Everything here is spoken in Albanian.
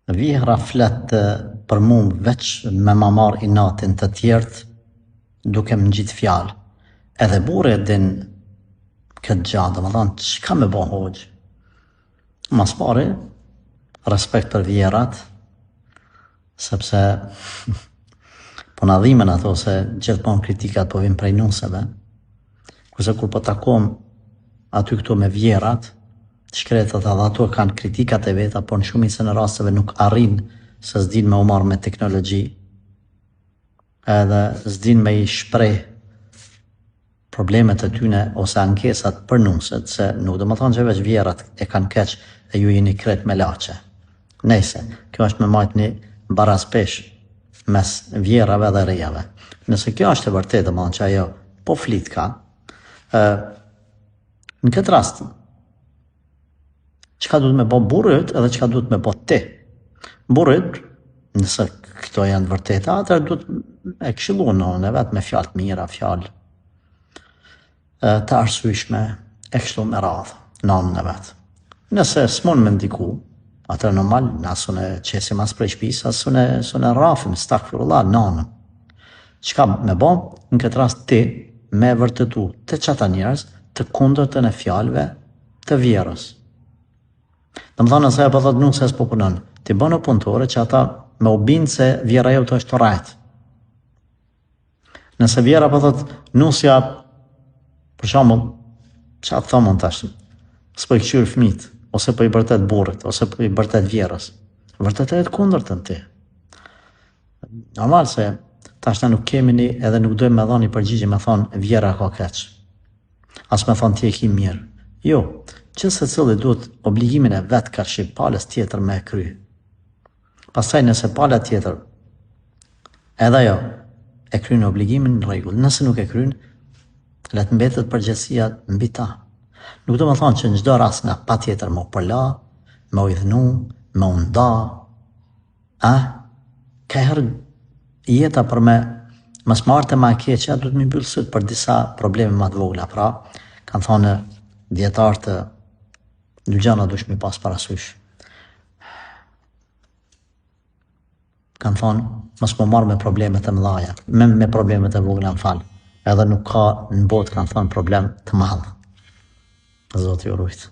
Vihra flet për mu veç me ma marr inatin të tjertë duke më gjitë fjalë. Edhe burri e din këtë gjatë, domethënë çka me bo hoxh. Mas pari, respekt për vjerat, sepse po na dhimen ato se gjithmonë kritikat po vijnë prej nuseve. Kurse kur po takom aty këtu me vjerat, shkretat edhe ato kanë kritikat e veta, por në shumicën e rasteve nuk arrin se s'din me u marrë me teknologji, edhe s'din me i shpreh problemet e tyne ose ankesat për nuset, se nuk do më thonë që veç vjerat e kanë keq e ju jeni kret me lache. Nejse, kjo është me majtë një barazpesh mes vjerave dhe rejave. Nëse kjo është e vërtet, dhe më thonë që ajo po flit ka, në këtë rast, çka duhet me bo burrit edhe çka duhet me bo ti. Burrit, nëse këto janë vërteta, atër duhet e këshillu në vetë me fjalë të mira, fjalë të arsyeshme, e kështu me radhë, nënën e vetë. Nëse s'mon me ndiku, atër normal, asun e qesim as prej shtëpisë, asun e rrafim, stakfirullah, nënën. Çka me bo, në këtë rast ti, me vërtetu të qata njerëz të kundërtën e fjalëve të vjerës. Dhe më thonë nëse e pëthot nuk se s'po punon, ti bënë punëtore që ata me u bindë se vjera jo të është të rajtë. Nëse vjera pëthot nusja, për shambull, që atë thomën tash, s'po i këqyrë fmit, ose po i bërtet burrit, ose po i bërtet vjerës, vërtetet kundërtën ti. Normal se tash na nuk kemi ni edhe nuk dojmë me dhoni përgjigje me thonë vjera ka keq. As me thonë ti e ki mirë. Jo, që se cili duhet obligimin e vetë ka shqip palës tjetër me kry. Pastaj nëse pala tjetër edhe jo e kryen obligimin në rregull, nëse nuk e kryen, le të mbetet përgjegjësia mbi ta. Nuk do më thonë që në çdo rast nga pa tjetër më përla, më u idhnu, më u nda, ka herë jeta për me më smarte ma keqja du të më mbyllë syt për disa probleme ma të vogla. Pra, kanë thonë djetarë të dy gjana dush mi pas parasysh. Kanë thonë, mos më marrë me problemet e mëdhaja, me problemet e vogla më falë. Edhe nuk ka në botë kanë thonë problem të madhë. Zoti ju rujtë.